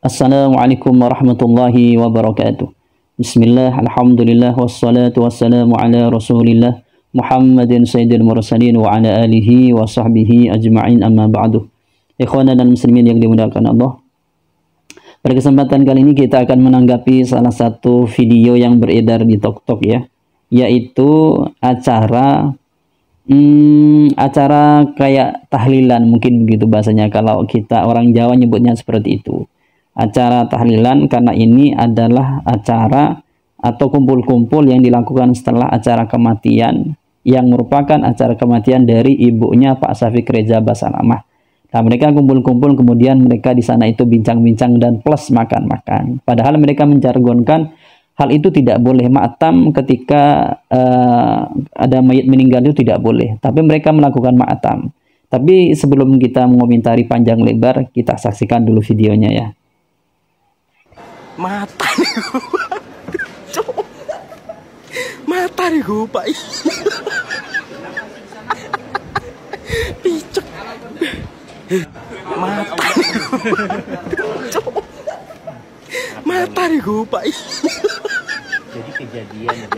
Assalamualaikum warahmatullahi wabarakatuh. Bismillah, alhamdulillah, wassalatu wassalamu ala rasulillah Muhammadin sayyidil mursalin wa ala alihi wa sahbihi ajma'in, amma ba'du. Ikhwana dan muslimin yang dimuliakan Allah, pada kesempatan kali ini kita akan menanggapi salah satu video yang beredar di TikTok ya, yaitu acara kayak tahlilan, mungkin begitu bahasanya kalau kita orang Jawa nyebutnya seperti itu. Acara tahlilan, karena ini adalah acara atau kumpul-kumpul yang dilakukan setelah acara kematian, yang merupakan acara kematian dari ibunya Pak Syafiq Reza Basalamah. Nah, mereka kumpul-kumpul, kemudian mereka di sana itu bincang-bincang dan plus makan-makan. Padahal mereka menjargonkan hal itu tidak boleh. Ma'atam ketika ada mayat meninggal itu tidak boleh, tapi mereka melakukan ma'atam. Tapi sebelum kita mengomentari panjang lebar, kita saksikan dulu videonya ya. Mata nih mata nih gue pak picek mata nih gue pak jadi kejadian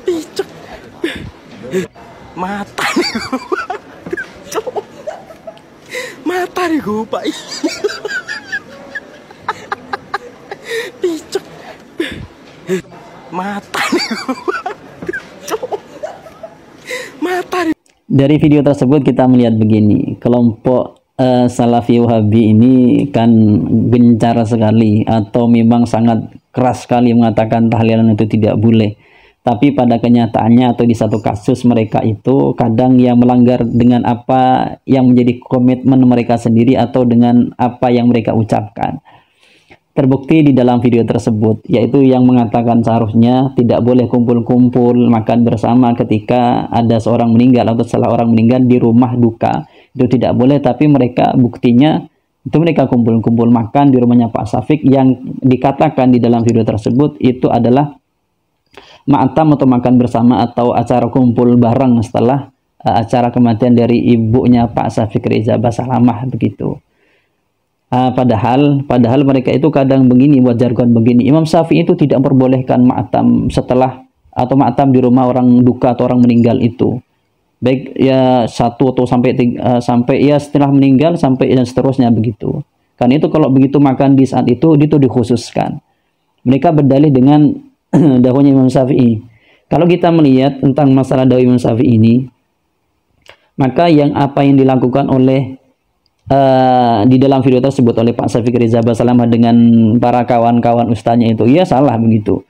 picek mata nih mata nih gue pak picek mata mata. Dari video tersebut kita melihat begini, kelompok Salafi Wahabi ini kan gencar sekali atau memang sangat keras sekali mengatakan tahlilan itu tidak boleh. Tapi pada kenyataannya atau di satu kasus mereka itu kadang yang melanggar dengan apa yang menjadi komitmen mereka sendiri atau dengan apa yang mereka ucapkan. Terbukti di dalam video tersebut, yaitu yang mengatakan seharusnya tidak boleh kumpul-kumpul makan bersama ketika ada seorang meninggal atau setelah orang meninggal di rumah duka, itu tidak boleh. Tapi mereka buktinya itu mereka kumpul-kumpul makan di rumahnya Pak Syafiq, yang dikatakan di dalam video tersebut itu adalah ma'atam atau makan bersama atau acara kumpul bareng setelah acara kematian dari ibunya Pak Syafiq Reza Basalamah begitu. Padahal mereka itu kadang begini, buat jargon begini, Imam Syafi'i itu tidak memperbolehkan ma'atam setelah atau ma'atam di rumah orang duka atau orang meninggal itu, baik ya satu atau sampai ya setelah meninggal sampai dan seterusnya begitu. Karena itu kalau begitu makan di saat itu dikhususkan. Mereka berdalih dengan dahulunya Imam Syafi'i. Kalau kita melihat tentang masalah dahulu Imam Syafi'i ini, maka apa yang dilakukan oleh di dalam video tersebut oleh Pak Syafiq Reza Basalamah dengan para kawan-kawan ustaznya itu, ya salah begitu.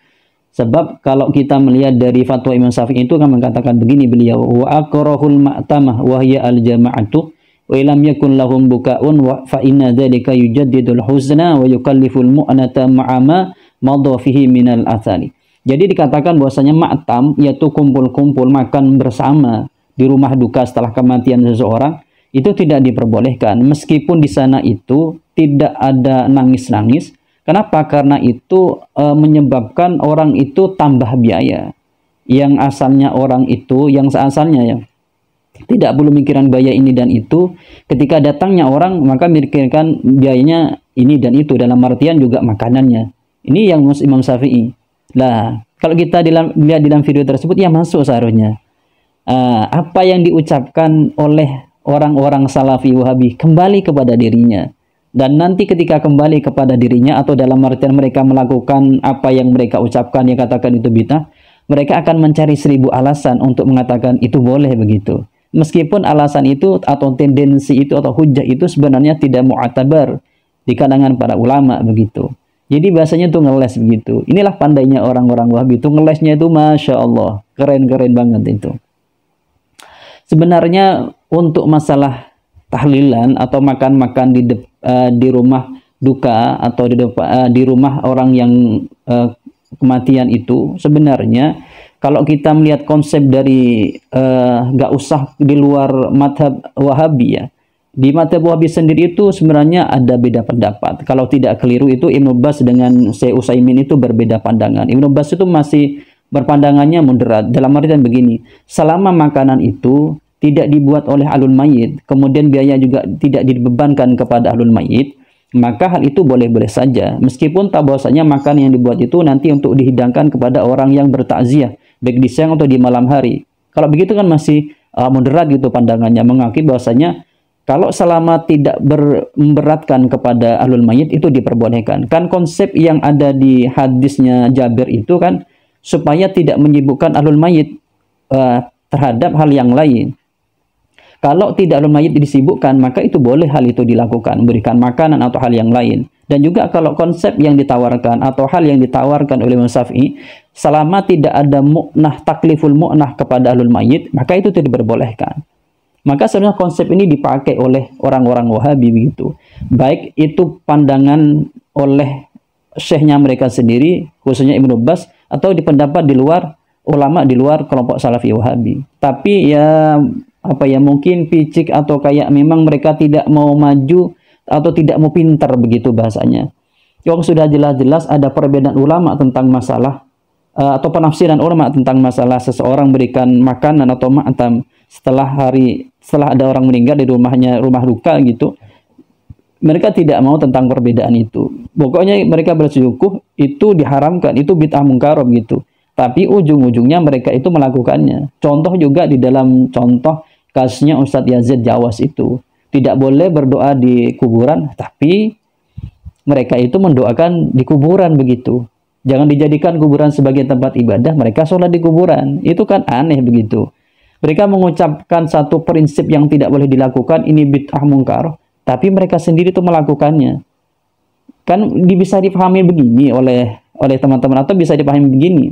Sebab kalau kita melihat dari fatwa Imam Syafi'i itu kan mengatakan begini beliau, wa akrahul ma'tamah wa hiya al jama'atu wa lam yakun lahum bukaun wa fa inna dzalika yujaddidul huzna wa yukalliful mu'nata ma'ama madha fihi minal athari. Jadi dikatakan bahwasanya ma'tam yaitu kumpul-kumpul makan bersama di rumah duka setelah kematian seseorang, itu tidak diperbolehkan, meskipun di sana itu tidak ada nangis-nangis. Kenapa? Karena itu menyebabkan orang itu tambah biaya. Yang asalnya orang itu, yang seasalnya ya tidak perlu mikiran biaya ini dan itu, ketika datangnya orang maka mikirkan biayanya ini dan itu, dalam artian juga makanannya. Ini yang Imam Syafi'i. Lah, kalau kita lihat dalam video tersebut ya masuk seharusnya. Apa yang diucapkan oleh orang-orang Salafi Wahabi kembali kepada dirinya, dan nanti ketika kembali kepada dirinya atau dalam artian mereka melakukan apa yang mereka ucapkan yang katakan itu bid'ah, mereka akan mencari 1000 alasan untuk mengatakan itu boleh begitu, meskipun alasan itu atau tendensi itu atau hujah itu sebenarnya tidak mu'tabar di kalangan para ulama begitu. Jadi bahasanya itu ngeles begitu. Inilah pandainya orang-orang Wahabi itu, ngelesnya itu Masya Allah, keren-keren banget itu. Sebenarnya untuk masalah tahlilan atau makan-makan di rumah duka atau di rumah orang yang kematian itu, sebenarnya kalau kita melihat konsep dari gak usah di luar madhab Wahabi ya, di madhab Wahabi sendiri itu sebenarnya ada beda pendapat. Kalau tidak keliru itu Ibnu Baz dengan Syekh Utsaimin itu berbeda pandangan. Ibnu Baz itu masih berpandangannya moderat, dalam artian begini, selama makanan itu tidak dibuat oleh ahlul mayit, kemudian biaya juga tidak dibebankan kepada ahlul mayit, maka hal itu boleh-boleh saja. Meskipun tak bahwasanya makan yang dibuat itu nanti untuk dihidangkan kepada orang yang bertakziah, baik di siang atau di malam hari. Kalau begitu kan masih moderat gitu pandangannya, mengakibat bahwasanya kalau selama tidak memberatkan kepada ahlul mayit itu diperbolehkan. Kan konsep yang ada di hadisnya Jabir itu kan supaya tidak menyibukkan ahlul mayit terhadap hal yang lain. Kalau tidak ahlul mayit disibukkan, maka itu boleh hal itu dilakukan, memberikan makanan atau hal yang lain. Dan juga kalau konsep yang ditawarkan atau hal yang ditawarkan oleh Imam Syafi'i, selama tidak ada mu'nah, takliful mu'nah kepada ahlul mayit, maka itu tidak diperbolehkan. Maka sebenarnya konsep ini dipakai oleh orang-orang Wahabi begitu. Baik itu pandangan oleh syekhnya mereka sendiri, khususnya Ibnu Baz, atau di pendapat di luar ulama di luar kelompok Salafi Wahabi. Tapi ya mungkin picik atau kayak memang mereka tidak mau maju atau tidak mau pintar begitu bahasanya. Yang sudah jelas-jelas ada perbedaan ulama tentang masalah atau penafsiran ulama tentang masalah seseorang berikan makanan atau ma'tam setelah ada orang meninggal di rumah duka gitu. Mereka tidak mau tentang perbedaan itu. Pokoknya mereka bersyukur itu diharamkan, itu bid'ah mungkaroh gitu. Tapi ujung-ujungnya mereka itu melakukannya. Contoh juga di dalam contoh kasusnya Ustadz Yazid Jawas itu. Tidak boleh berdoa di kuburan, tapi mereka itu mendoakan di kuburan begitu. Jangan dijadikan kuburan sebagai tempat ibadah, mereka sholat di kuburan. Itu kan aneh begitu. Mereka mengucapkan satu prinsip yang tidak boleh dilakukan, ini bid'ah mungkar, tapi mereka sendiri itu melakukannya. Kan bisa dipahami begini oleh teman-teman, atau bisa dipahami begini.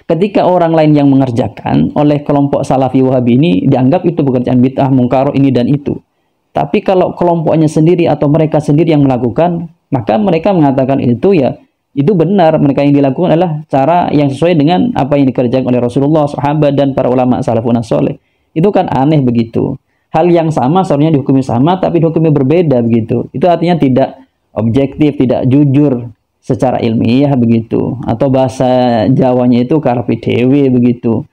Ketika orang lain yang mengerjakan oleh kelompok Salafi Wahabi ini dianggap itu pekerjaan bid'ah mungkar ini dan itu. Tapi kalau kelompoknya sendiri atau mereka sendiri yang melakukan, maka mereka mengatakan itu ya itu benar, mereka yang dilakukan adalah cara yang sesuai dengan apa yang dikerjakan oleh Rasulullah, sahabat dan para ulama salafun saleh. Itu kan aneh begitu. Hal yang sama seharusnya dihukumi sama tapi dihukumi berbeda begitu. Itu artinya tidak objektif, tidak jujur secara ilmiah begitu, atau bahasa Jawanya itu karpi dewe begitu.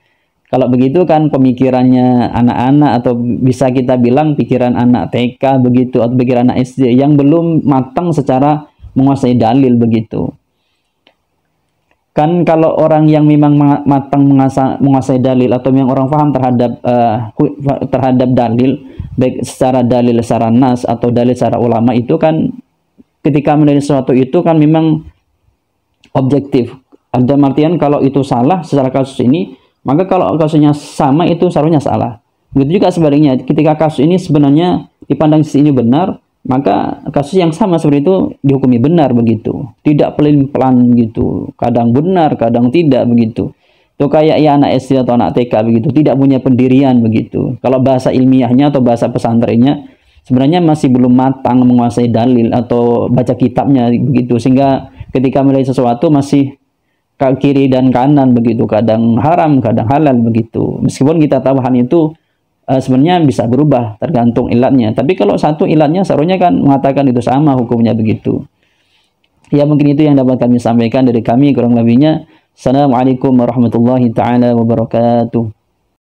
Kalau begitu kan pemikirannya anak-anak, atau bisa kita bilang pikiran anak TK begitu, atau pikiran anak SD yang belum matang secara menguasai dalil begitu. Kan kalau orang yang memang matang menguasai dalil, atau yang orang paham terhadap dalil, baik secara dalil secara nas atau dalil secara ulama, itu kan ketika menilai sesuatu itu kan memang objektif. Ada artian kalau itu salah secara kasus ini, maka kalau kasusnya sama itu seharusnya salah. Begitu juga sebaliknya, ketika kasus ini sebenarnya dipandang sisi ini benar, maka kasus yang sama seperti itu dihukumi benar begitu. Tidak pelin-pelan gitu. Kadang benar, kadang tidak begitu. Itu kayak ya anak SD atau anak TK begitu, tidak punya pendirian begitu. Kalau bahasa ilmiahnya atau bahasa pesantrennya sebenarnya masih belum matang menguasai dalil atau baca kitabnya begitu, sehingga ketika melihat sesuatu masih kiri dan kanan begitu, kadang haram kadang halal begitu. Meskipun kita tahu hal itu sebenarnya bisa berubah tergantung ilatnya, tapi kalau satu ilatnya seharusnya kan mengatakan itu sama hukumnya begitu. Ya mungkin itu yang dapat kami sampaikan dari kami, kurang lebihnya assalamualaikum warahmatullahi taala wabarakatuh.